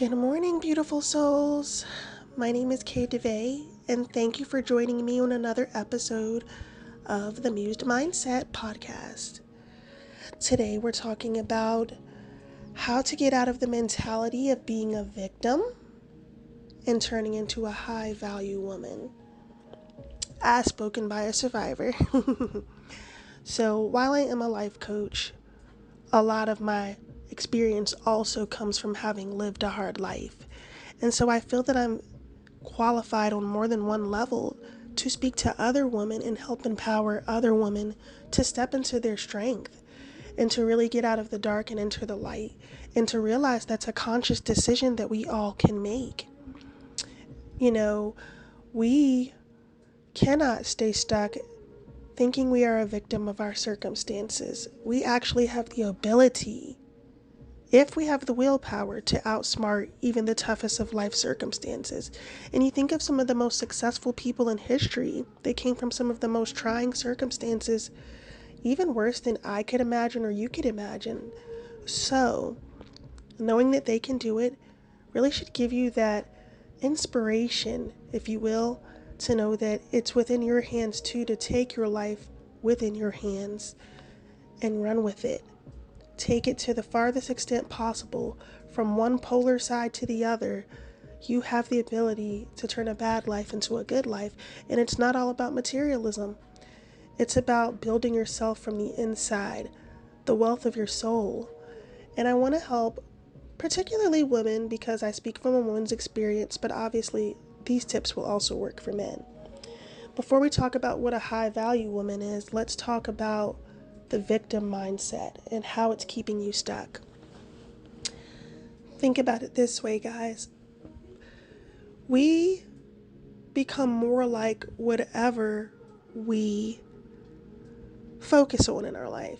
Good morning, beautiful souls. My name is Kay DeVay, and thank you for joining me on another episode of the Mused Mindset podcast. Today, we're talking about how to get out of the mentality of being a victim and turning into a high value woman, as spoken by a survivor. So, while I am a life coach, a lot of my experience also comes from having lived a hard life. And so I feel that I'm qualified on more than one level to speak to other women and help empower other women to step into their strength and to really get out of the dark and enter the light, and to realize that's a conscious decision that we all can make. You know, we cannot stay stuck thinking we are a victim of our circumstances. We actually have the ability, if we have the willpower, to outsmart even the toughest of life circumstances. And you think of some of the most successful people in history, they came from some of the most trying circumstances, even worse than I could imagine or you could imagine. So, knowing that they can do it really should give you that inspiration, if you will, to know that it's within your hands too, to take your life within your hands and run with it. Take it to the farthest extent possible, from one polar side to the other. You have the ability to turn a bad life into a good life. And it's not all about materialism. It's about building yourself from the inside, the wealth of your soul. And I want to help particularly women, because I speak from a woman's experience, but obviously these tips will also work for men. Before we talk about what a high value woman is, let's talk about the victim mindset and how it's keeping you stuck. Think about it this way, guys. We become more like whatever we focus on in our life.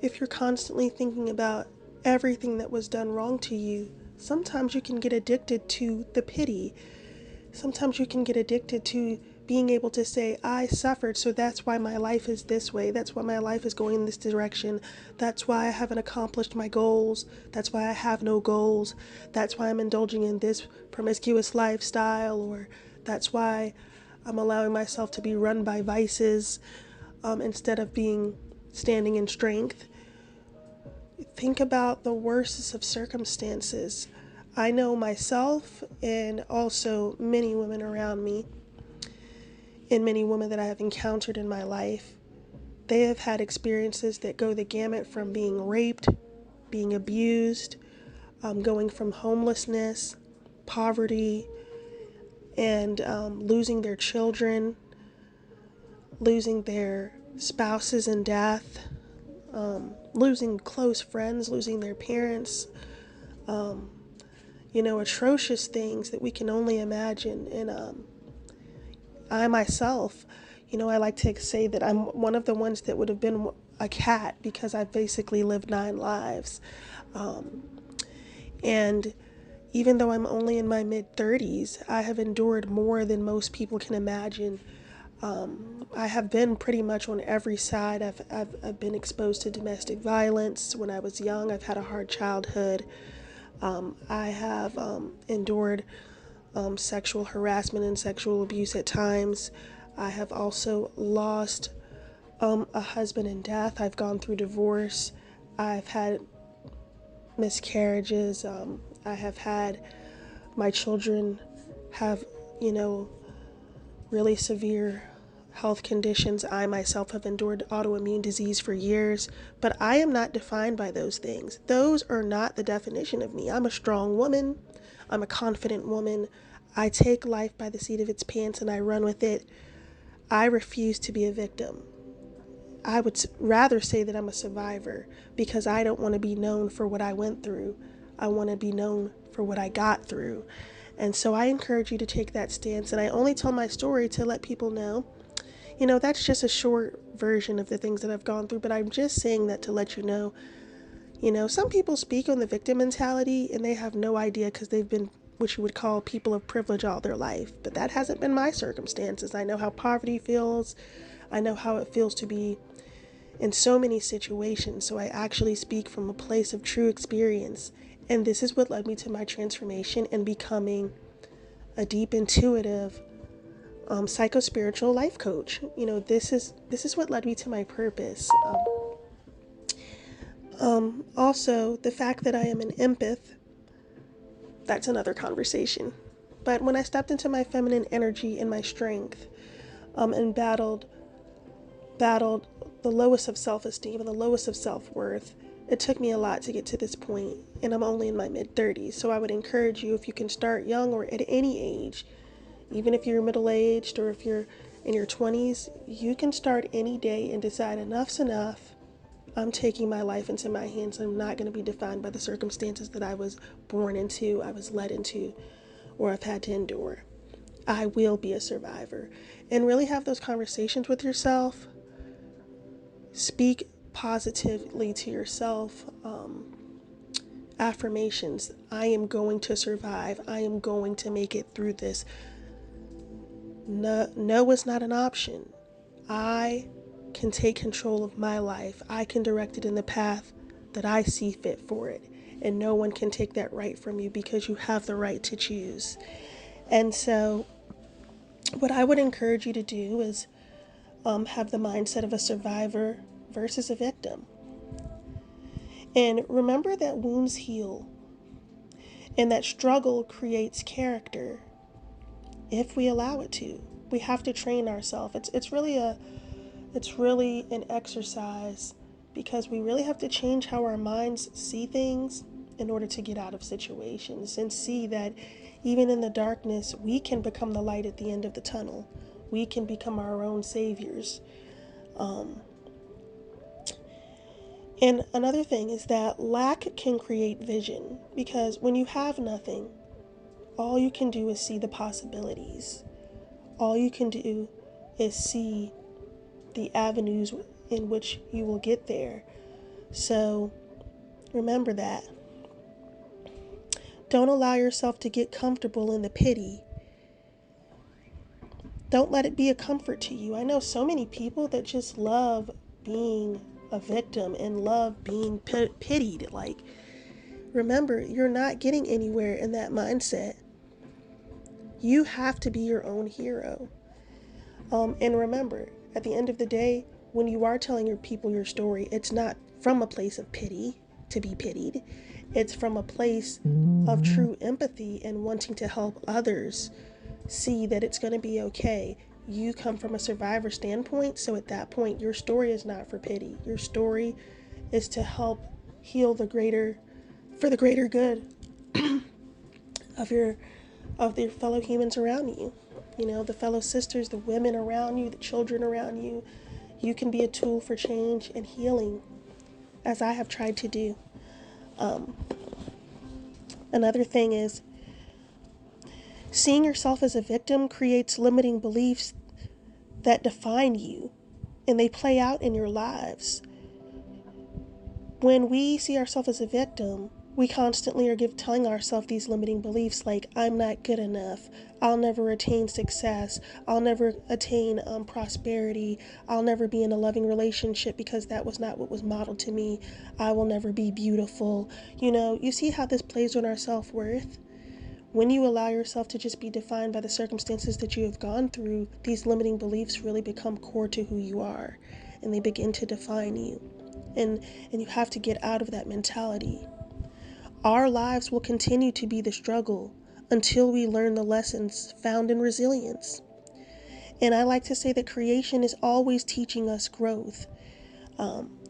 If you're constantly thinking about everything that was done wrong to you, sometimes you can get addicted to the pity. Sometimes you can get addicted to being able to say, I suffered, so that's why my life is this way. That's why my life is going in this direction. That's why I haven't accomplished my goals. That's why I have no goals. That's why I'm indulging in this promiscuous lifestyle, or that's why I'm allowing myself to be run by vices instead of standing in strength. Think about the worstest of circumstances. I know myself, and also many women around me, and many women that I have encountered in my life, they have had experiences that go the gamut from being raped, being abused, going from homelessness, poverty, and losing their children, losing their spouses in death, losing close friends, losing their parents, atrocious things that we can only imagine. And I myself, I like to say that I'm one of the ones that would have been a cat, because I've basically lived 9 lives. And even though I'm only in my mid-30s, I have endured more than most people can imagine. I have been pretty much on every side. I've been exposed to domestic violence when I was young. I've had a hard childhood. I have endured sexual harassment and sexual abuse at times. I have also lost a husband in death. I've gone through divorce. I've had miscarriages. I have had my children have, really severe health conditions. I myself have endured autoimmune disease for years, but I am not defined by those things. Those are not the definition of me. I'm a strong woman. I'm a confident woman. I take life by the seat of its pants and I run with it. I refuse to be a victim. I would rather say that I'm a survivor, because I don't want to be known for what I went through. I want to be known for what I got through. And so I encourage you to take that stance. And I only tell my story to let people know, that's just a short version of the things that I've gone through. But I'm just saying that to let you know, some people speak on the victim mentality and they have no idea, because they've been what you would call people of privilege all their life. But that hasn't been my circumstances. I know how poverty feels. I know how it feels to be in so many situations. So I actually speak from a place of true experience. And this is what led me to my transformation and becoming a deep intuitive psycho-spiritual life coach. This is what led me to my purpose. Also, the fact that I am an empath, that's another conversation. But when I stepped into my feminine energy and my strength, and battled the lowest of self-esteem and the lowest of self-worth, it took me a lot to get to this point, and I'm only in my mid-30s. So I would encourage you, if you can start young or at any age, even if you're middle-aged or if you're in your 20s, you can start any day and decide enough's enough. I'm taking my life into my hands. I'm not going to be defined by the circumstances that I was born into, I was led into, or I've had to endure. I will be a survivor. And really have those conversations with yourself. Speak positively to yourself. Affirmations. I am going to survive. I am going to make it through this. No is not an option. I can take control of my life. I can direct it in the path that I see fit for it. And no one can take that right from you, because you have the right to choose. And so what I would encourage you to do is have the mindset of a survivor versus a victim. And remember that wounds heal, and that struggle creates character if we allow it to. We have to train ourselves. It's really an exercise, because we really have to change how our minds see things in order to get out of situations and see that even in the darkness, we can become the light at the end of the tunnel. We can become our own saviors. And another thing is that lack can create vision, because when you have nothing, all you can do is see the possibilities. All you can do is see the avenues in which you will get there. So remember that. Don't allow yourself to get comfortable in the pity. Don't let it be a comfort to you. I know so many people that just love being a victim and love being pitied. Like, remember, you're not getting anywhere in that mindset. You have to be your own hero. And remember, at the end of the day, when you are telling your people your story, it's not from a place of pity to be pitied. It's from a place of true empathy and wanting to help others see that it's going to be okay. You come from a survivor standpoint, so at that point, your story is not for pity. Your story is to help heal for the greater good of your fellow humans around you. The fellow sisters, the women around you, the children around you. You can be a tool for change and healing, as I have tried to do. Another thing is, seeing yourself as a victim creates limiting beliefs that define you, and they play out in your lives. When we see ourselves as a victim, we constantly are telling ourselves these limiting beliefs like, I'm not good enough, I'll never attain success, I'll never attain prosperity, I'll never be in a loving relationship because that was not what was modeled to me, I will never be beautiful. You see how this plays on our self-worth? When you allow yourself to just be defined by the circumstances that you have gone through, these limiting beliefs really become core to who you are, and they begin to define you. And you have to get out of that mentality. Our lives will continue to be the struggle until we learn the lessons found in resilience. And I like to say that creation is always teaching us growth.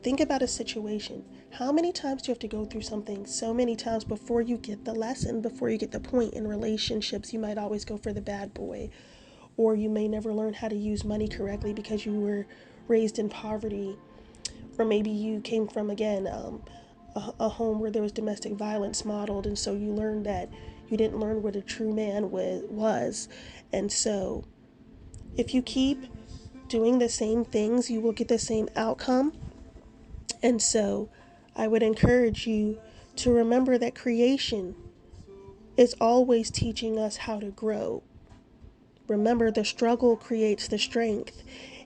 Think about a situation. How many times do you have to go through something so many times before you get the lesson, before you get the point? In relationships, you might always go for the bad boy, or you may never learn how to use money correctly because you were raised in poverty, or maybe you came from, again, a home where there was domestic violence modeled, and so you learned that you didn't learn what a true man was. And so if you keep doing the same things, you will get the same outcome. And so I would encourage you to remember that creation is always teaching us how to grow. Remember, the struggle creates the strength.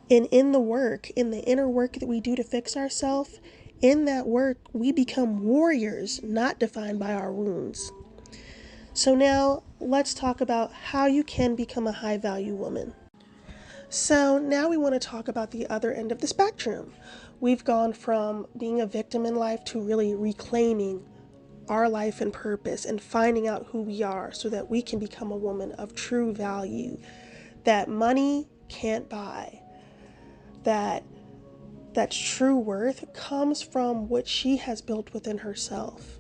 And in the work, in the inner work that we do to fix ourselves, in that work, we become warriors, not defined by our wounds. So now let's talk about how you can become a high value woman. So now we want to talk about the other end of the spectrum. We've gone from being a victim in life to really reclaiming our life and purpose and finding out who we are so that we can become a woman of true value that money can't buy. That true worth comes from what she has built within herself.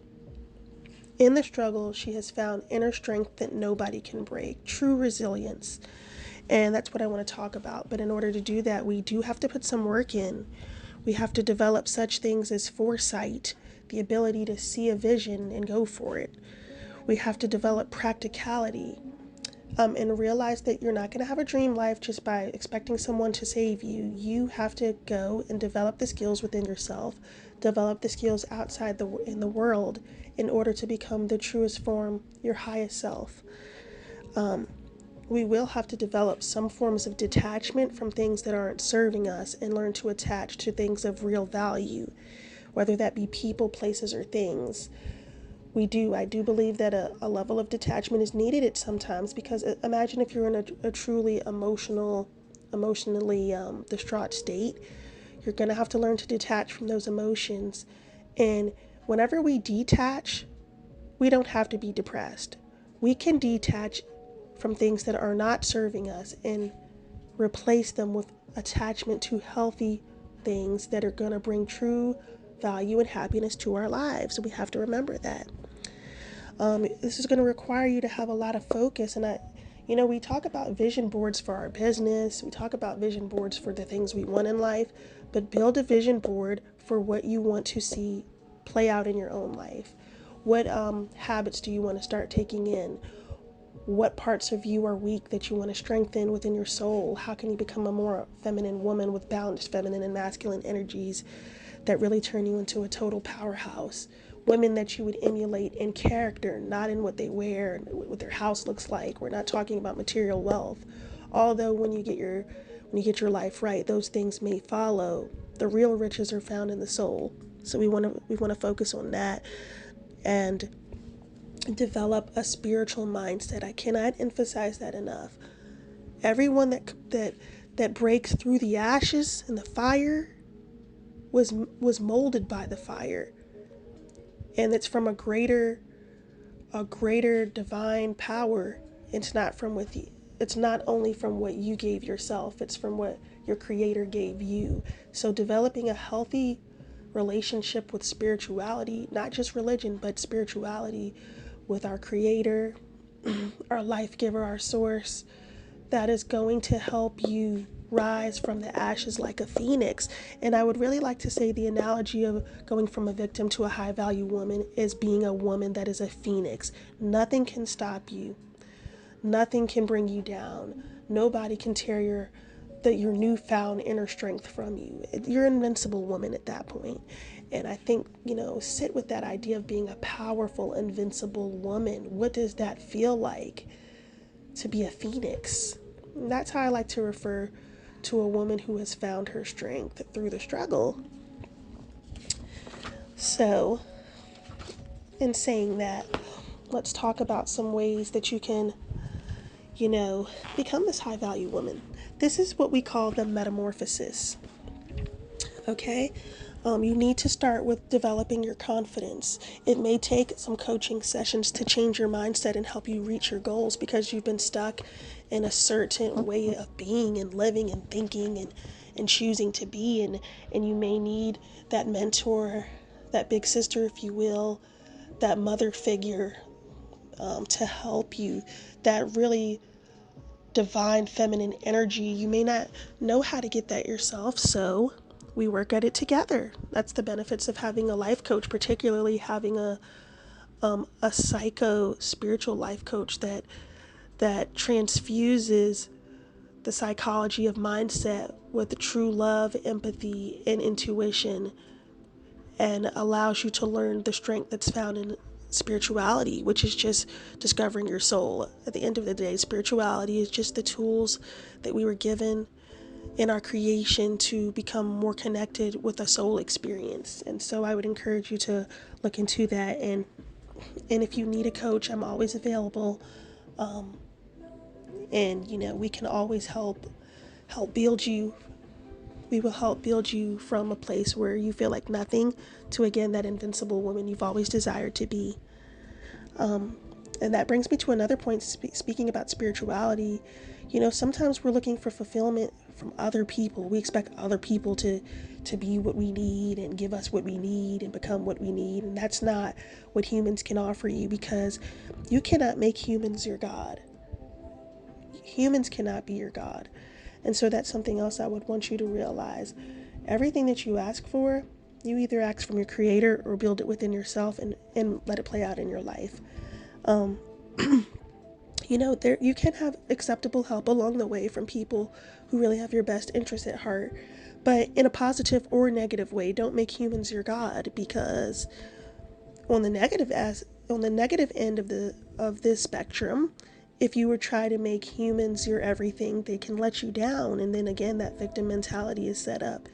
In the struggle, she has found inner strength that nobody can break, true resilience. And that's what I want to talk about. But in order to do that, we do have to put some work in. We have to develop such things as foresight, the ability to see a vision and go for it. We have to develop practicality, and realize that you're not going to have a dream life just by expecting someone to save you. You have to go and develop the skills within yourself, develop the skills outside in the world in order to become the truest form, your highest self. We will have to develop some forms of detachment from things that aren't serving us and learn to attach to things of real value, whether that be people, places, or things. I do believe that a level of detachment is needed at sometimes, because imagine if you're in a truly emotionally distraught state. You're going to have to learn to detach from those emotions. And whenever we detach, we don't have to be depressed. We can detach from things that are not serving us and replace them with attachment to healthy things that are going to bring true value and happiness to our lives. We have to remember that. This is going to require you to have a lot of focus. And we talk about vision boards for our business. We talk about vision boards for the things we want in life, but build a vision board for what you want to see play out in your own life. What habits do you want to start taking in? What parts of you are weak that you want to strengthen within your soul? How can you become a more feminine woman with balanced feminine and masculine energies that really turn you into a total powerhouse? Women that you would emulate in character, not in what they wear and what their house looks like. We're not talking about material wealth. Although when you get your life right, those things may follow. The real riches are found in the soul. So we want to focus on that and develop a spiritual mindset. I cannot emphasize that enough. Everyone that breaks through the ashes and the fire was molded by the fire. And it's from a greater divine power. It's not only from what you gave yourself, it's from what your creator gave you. So developing a healthy relationship with spirituality, not just religion, but spirituality with our creator, our life giver, our source, that is going to help you rise from the ashes like a phoenix. And I would really like to say the analogy of going from a victim to a high value woman is being a woman that is a phoenix. Nothing can stop you. Nothing can bring you down. Nobody can tear your newfound inner strength from you. You're an invincible woman at that point. And I think, sit with that idea of being a powerful, invincible woman. What does that feel like to be a phoenix? And that's how I like to refer to a woman who has found her strength through the struggle. So, in saying that, let's talk about some ways that you can, become this high value woman. This is what we call the metamorphosis. Okay? You need to start with developing your confidence. It may take some coaching sessions to change your mindset and help you reach your goals because you've been stuck in a certain way of being and living and thinking and choosing to be. And you may need that mentor, that big sister, if you will, that mother figure to help you, that really divine feminine energy. You may not know how to get that yourself, so we work at it together. That's the benefits of having a life coach, particularly having a psycho spiritual life coach that transfuses the psychology of mindset with the true love, empathy, and intuition, and allows you to learn the strength that's found in spirituality, which is just discovering your soul. At the end of the day, spirituality is just the tools that we were given in our creation to become more connected with a soul experience. And so I would encourage you to look into that. And if you need a coach, I'm always available. And we can always help build you. We will help build you from a place where you feel like nothing to, again, that invincible woman you've always desired to be. And that brings me to another point, speaking about spirituality. Sometimes we're looking for fulfillment from other people. We expect other people to be what we need and give us what we need and become what we need. And that's not what humans can offer you, because you cannot make humans your God. Humans cannot be your God. And so that's something else I would want you to realize. Everything that you ask for, you either ask from your creator or build it within yourself and let it play out in your life. There you can have acceptable help along the way from people who really have your best interest at heart, but in a positive or negative way. Don't make humans your God, because on the negative end of this spectrum, if you were try to make humans your everything, they can let you down, and then again that victim mentality is set up.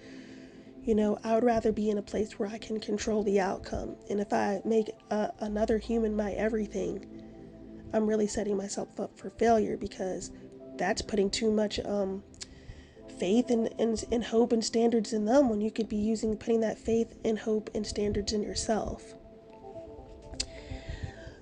I would rather be in a place where I can control the outcome, and if I make another human my everything, I'm really setting myself up for failure, because that's putting too much faith and hope and standards in them, when you could be putting that faith and hope and standards in yourself.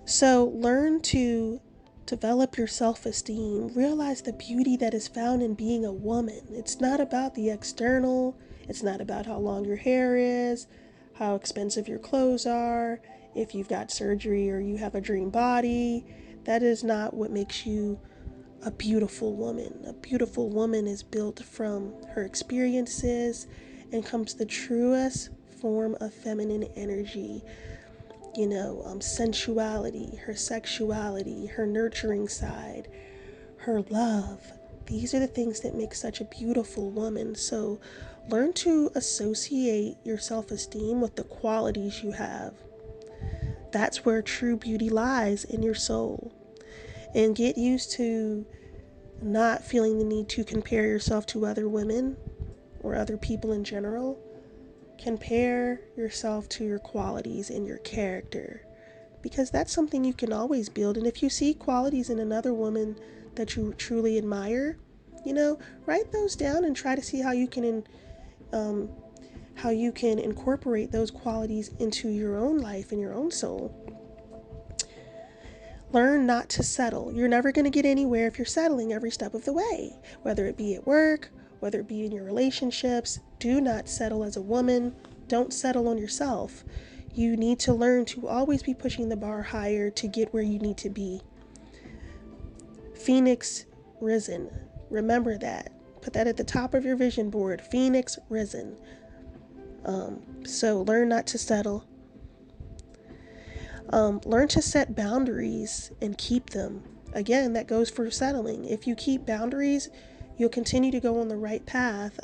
So learn to develop your self-esteem. Realize the beauty that is found in being a woman. It's not about the external. It's not about how long your hair is, how expensive your clothes are, if you've got surgery or you have a dream body. That is not what makes you a beautiful woman. A beautiful woman is built from her experiences and comes the truest form of feminine energy. Sensuality, her sexuality, her nurturing side, her love. These are the things that make such a beautiful woman. So learn to associate your self-esteem with the qualities you have. That's where true beauty lies, in your soul. And get used to not feeling the need to compare yourself to other women or other people in general. Compare yourself to your qualities and your character, because that's something you can always build. And if you see qualities in another woman that you truly admire, write those down and try to see how you can incorporate those qualities into your own life and your own soul. Learn not to settle. You're never going to get anywhere if you're settling every step of the way, whether it be at work, whether it be in your relationships. Do not settle as a woman. Don't settle on yourself. You need to learn to always be pushing the bar higher to get where you need to be. Phoenix risen. Remember that. Put that at the top of your vision board. Phoenix risen. So learn not to settle. Learn to set boundaries and keep them. Again, that goes for settling. If you keep boundaries, you'll continue to go on the right path.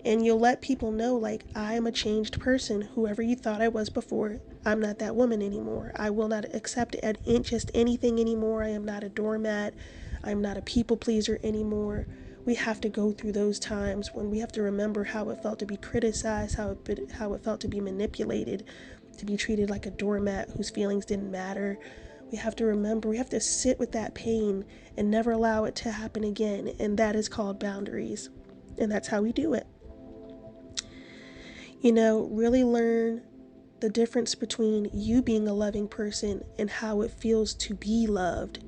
And you'll let people know, like, I am a changed person. Whoever you thought I was before, I'm not that woman anymore. I will not accept just anything anymore. I am not a doormat. I'm not a people pleaser anymore. We have to go through those times when we have to remember how it felt to be criticized, how it felt to be manipulated, to be treated like a doormat whose feelings didn't matter. We have to remember, we have to sit with that pain and never allow it to happen again. And that is called boundaries. And that's how we do it. Really learn the difference between you being a loving person and how it feels to be loved.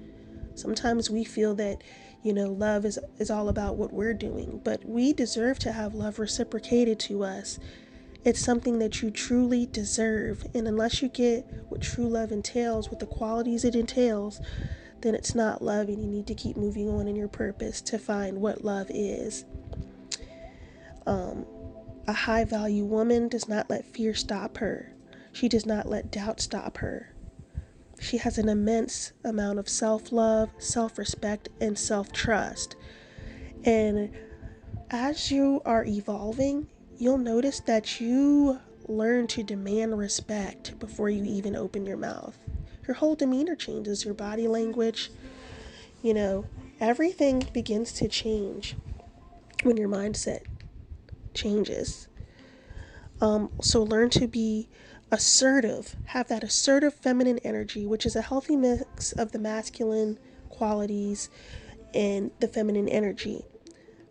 Sometimes we feel that, love is all about what we're doing, but we deserve to have love reciprocated to us. It's something that you truly deserve. And unless you get what true love entails, what the qualities it entails, then it's not love, and you need to keep moving on in your purpose to find what love is. A high value woman does not let fear stop her. She does not let doubt stop her. She has an immense amount of self-love, self-respect, and self-trust. And as you are evolving, you'll notice that you learn to demand respect before you even open your mouth. Your whole demeanor changes, your body language, everything begins to change. when your mindset changes. So learn to be assertive, have that assertive feminine energy, which is a healthy mix of the masculine qualities and the feminine energy.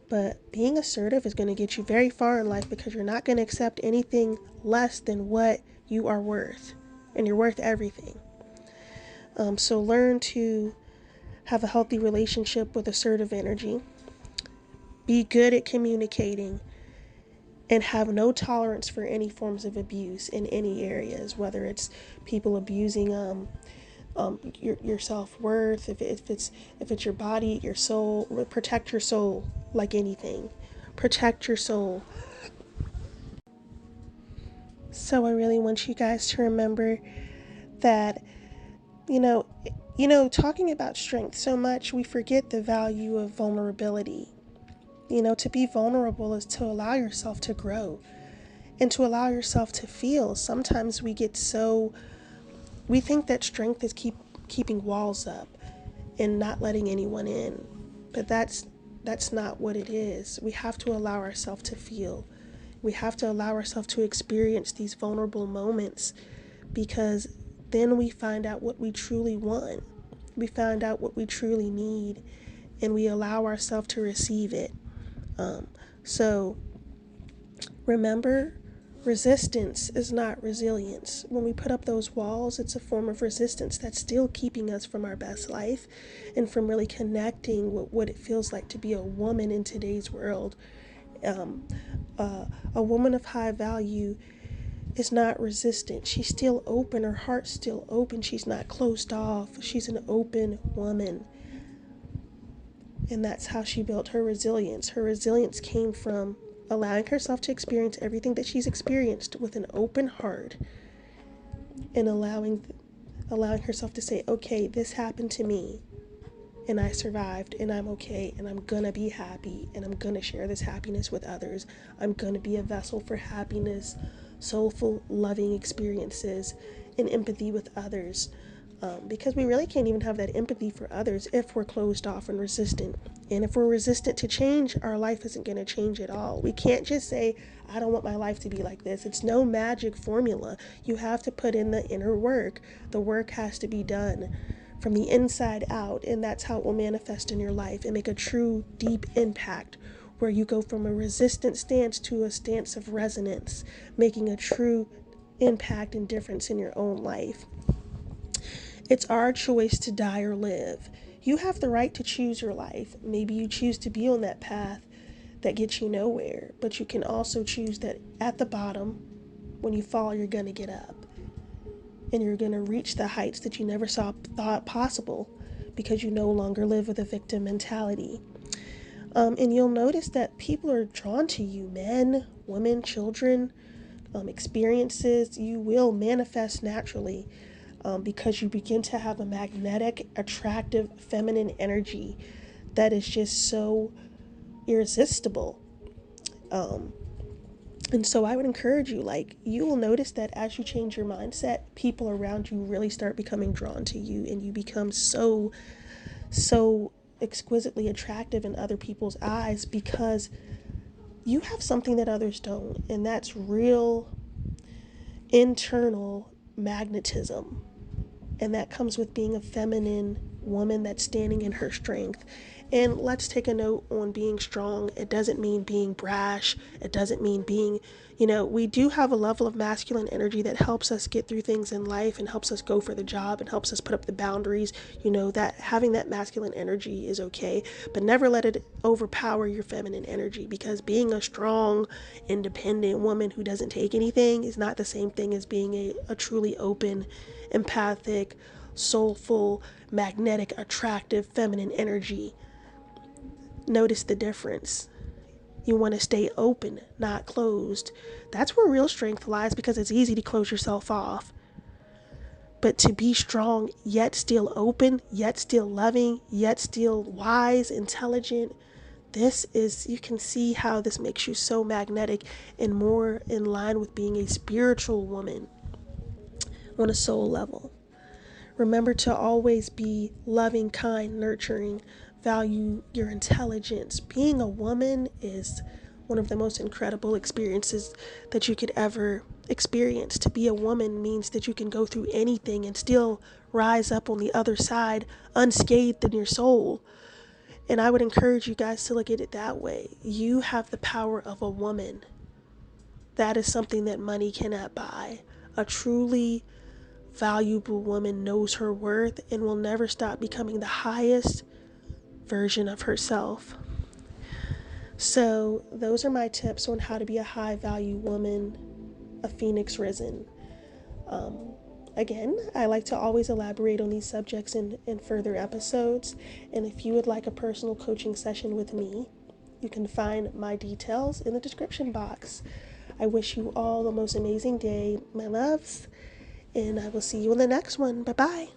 But being assertive is going to get you very far in life because you're not going to accept anything less than what you are worth. And you're worth everything. So learn to have a healthy relationship with assertive energy. Be good at communicating and have no tolerance for any forms of abuse in any areas, whether it's people abusing your self-worth, if it's your body, your soul. Protect your soul like anything. Protect your soul. So I really want you guys to remember that, talking about strength so much, we forget the value of vulnerability. To be vulnerable is to allow yourself to grow and to allow yourself to feel. Sometimes we think that strength is keeping walls up and not letting anyone in. But that's not what it is. We have to allow ourselves to feel. We have to allow ourselves to experience these vulnerable moments, because then we find out what we truly want. We find out what we truly need, and we allow ourselves to receive it. So remember, resistance is not resilience. When we put up those walls, it's a form of resistance that's still keeping us from our best life and from really connecting with what it feels like to be a woman in today's world. A woman of high value is not resistant. She's still open. Her heart's still open. She's not closed off. She's an open woman. And that's how she built her resilience. Her resilience came from allowing herself to experience everything that she's experienced with an open heart, and allowing herself to say, okay, this happened to me and I survived and I'm okay and I'm gonna be happy and I'm gonna share this happiness with others. I'm gonna be a vessel for happiness, soulful, loving experiences, and empathy with others. Because we really can't even have that empathy for others if we're closed off and resistant. And if we're resistant to change, our life isn't going to change at all. We can't just say, I don't want my life to be like this. It's no magic formula. You have to put in the inner work. The work has to be done from the inside out, and that's how it will manifest in your life and make a true, deep impact, where you go from a resistant stance to a stance of resonance, making a true impact and difference in your own life. It's our choice to die or live. You have the right to choose your life. Maybe you choose to be on that path that gets you nowhere, but you can also choose that at the bottom, when you fall, you're going to get up. And you're going to reach the heights that you never thought possible, because you no longer live with a victim mentality. And you'll notice that people are drawn to you, men, women, children, experiences. You will manifest naturally. Because you begin to have a magnetic, attractive, feminine energy that is just so irresistible. And so I would encourage you, you will notice that as you change your mindset, people around you really start becoming drawn to you, and you become so exquisitely attractive in other people's eyes, because you have something that others don't, and that's real internal magnetism. And that comes with being a feminine woman that's standing in her strength. And let's take a note on being strong. It doesn't mean being brash. It doesn't mean being, we do have a level of masculine energy that helps us get through things in life and helps us go for the job and helps us put up the boundaries. That having that masculine energy is okay, but never let it overpower your feminine energy, because being a strong, independent woman who doesn't take anything is not the same thing as being a truly open, empathic, soulful, magnetic, attractive, feminine energy. Notice the difference. You want to stay open, not closed. That's where real strength lies, because it's easy to close yourself off. But to be strong, yet still open, yet still loving, yet still wise, intelligent, you can see how this makes you so magnetic and more in line with being a spiritual woman on a soul level. Remember to always be loving, kind, nurturing, value your intelligence. Being a woman is one of the most incredible experiences that you could ever experience. To be a woman means that you can go through anything and still rise up on the other side unscathed in your soul. And I would encourage you guys to look at it that way. You have the power of a woman. That is something that money cannot buy. A truly valuable woman knows her worth and will never stop becoming the highest version of herself. So those are my tips on how to be a high value woman, a phoenix risen. Again, I like to always elaborate on these subjects in further episodes. And if you would like a personal coaching session with me, you can find my details in the description box. I wish you all the most amazing day, my loves, and I will see you in the next one. Bye-bye.